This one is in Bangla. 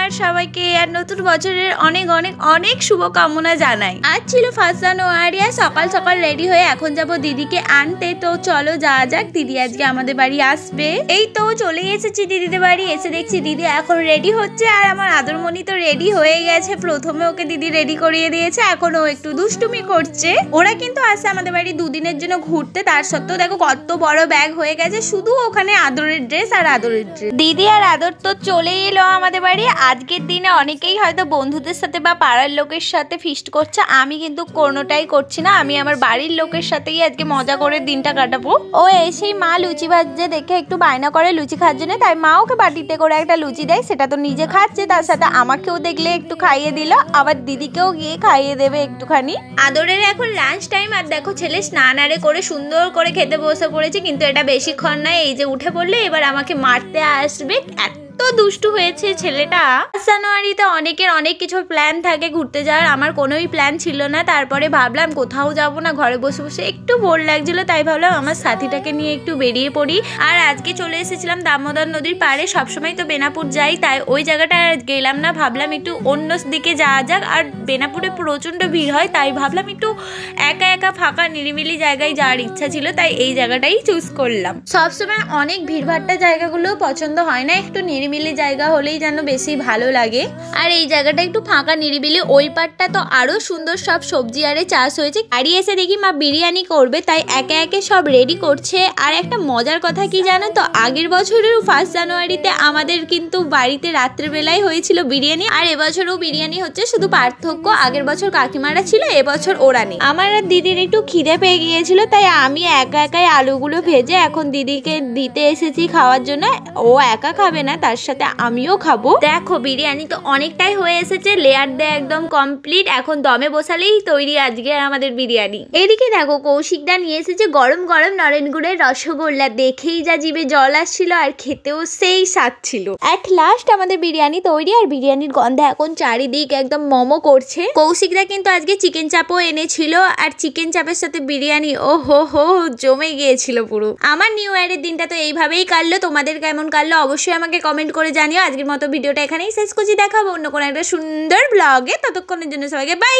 আর সবাইকে আর নতুন বছরের অনেক অনেক অনেক শুভকামনা জানাই। আজ ছিল 1 জানুয়ারি, সকাল সকাল রেডি হয়ে এখন যাব দিদিকে আনতে। তো চলো যাওয়া যাক, দিদি আজকে আমাদের বাড়ি আসবে। এই তো চলে এসেছি দিদিদের বাড়ি, এসে দেখছি দিদি এখন রেডি হচ্ছে আর আমার আদরমণি তো রেডি হয়ে গেছে। প্রথমে ওকে দিদি রেডি করিয়ে দিয়েছে, এখন ও একটু দুষ্টুমি করছে। ওরা কিন্তু আসছে আমাদের বাড়ি 2 দিনের জন্য ঘুরতে, তার সত্ত্বেও দেখো কত বড় ব্যাগ হয়ে গেছে, শুধু ওখানে আদরের ড্রেস আর আদরের ড্রেস। দিদি আর আদর তো চলে এলো আমাদের বাড়ি। আজকের দিনে অনেকেই হয়তো বন্ধুদের সাথে বা পাড়ার লোকের সাথে ফিস্ট করছে, আমি কিন্তু কোনোটাই করছি না। আমি আমার বাড়ির লোকের সাথেই আজকে মজা করে দিনটা কাটাবো। ও এসেই মা লুচি ভাজছে দেখে একটু বায়না করে লুচি খাওয়ার জন্য, তাই মা ওকে বাটিতে করে একটা লুচি দেয়, সেটা তো নিজে খাচ্ছে, তার সাথে আমাকেও দেখলে একটু খাইয়ে দিল, আবার দিদিকেও গিয়ে খাইয়ে দেবে একটুখানি। আদরের এখন লাঞ্চ টাইম, আর দেখো ছেলে স্নান আরে করে সুন্দর করে খেতে বসে পড়েছে, কিন্তু এটা বেশিক্ষণ নয়, এই যে উঠে পড়লে এবার আমাকে মারতে আসবে। তো দুষ্টু হয়েছে ছেলেটা। 1 জানুয়ারিতে অনেকের অনেক কিছু প্ল্যান থাকে ঘুরতে যাওয়ার, আমার কোনোই প্ল্যান ছিল না। তারপরে ভাবলাম কোথাও যাব না, ঘরে বসে বসে একটু বোর লাগছিল, তাই ভাবলাম আমার সাথীটাকে নিয়ে একটু বেরিয়ে পড়ি। আর আজকে চলে এসেছিলাম দামোদর নদীর পাড়ে, সবসময় তো বেনাপুর যাই, তাই ওই জায়গাটা গেলাম না, ভাবলাম একটু অন্য দিকে যাওয়া যাক। আর বেনাপুরে প্রচণ্ড ভিড় হয়, তাই ভাবলাম একটু একা একা ফাঁকা নিরিবিলি জায়গায় যাওয়ার ইচ্ছা ছিল, তাই এই জায়গাটাই চুজ করলাম। সবসময় অনেক ভিড়ভাট্টা জায়গাগুলো পছন্দ হয় না, একটু নিরিবিলি জায়গা হলেই যেন বেশি ভালো লাগে। আর এই জায়গাটা একটু ফাঁকা নিরিবিলি, ওই পাটটা তো আরো সুন্দর, সব সবজি আরে চাষ হয়েছে। বাড়ি এসে দেখি মা বিরিয়ানি করবে, তাই একে একে সব রেডি করছে। আর একটা মজার কথা কি জানো তো, আগের বছরের 1 জানুয়ারিতে আমাদের কিন্তু বাড়িতে রাত্রেবেলায় হয়েছিল বিরিয়ানি, আর এবছরও বিরিয়ানি হচ্ছে, শুধু পার্থক্য আগের বছর কাকিমারা ছিল, এবছর ওরা নেই। আমার আর দিদির একটু খিদে পেয়ে গিয়েছিল, তাই আমি একা একাই আলুগুলো ভেজে এখন দিদিকে দিতে এসেছি খাওয়ার জন্য। ও একা খাবে না, তার সাথে আমিও খাবো। দেখো বিরিয়ানি তো অনেকটাই হয়ে এসেছে, লেয়ার দেয়া একদম কমপ্লিট, এখন দমে বসালেই তৈরি আজকে আমাদের বিরিয়ানি। এইদিকে দেখো কৌশিকদা নিয়ে এসেছে গরম গরম নরেনগুড়ের রসগোল্লা, দেখেই যা জিভে জল আসছিল, আর খেতেও সেই স্বাদ ছিল। এট লাস্ট আমাদের বিরিয়ানি তৈরি, আর বিরিয়ানির গন্ধে এখন চারিদিক একদম মোমো করছে। কৌশিকদা কিন্তু আজকে চিকেন চাপও এনেছিল, আর চিকেন চাপের সাথে বিরিয়ানি, ও হো হো জমে গিয়েছিল পুরো। আমার নিউ ইয়ারের দিনটা তো এইভাবেই কাটলো, তোমাদের কেমন কাটলো অবশ্যই আমাকে কমেন্ট করে জানিও। আজকের মতো ভিডিওটা এখানেই শেষ করছি, দেখাবো অন্য কোনো একটা সুন্দর ব্লগে, ততক্ষণের জন্য সবাইকে বাই।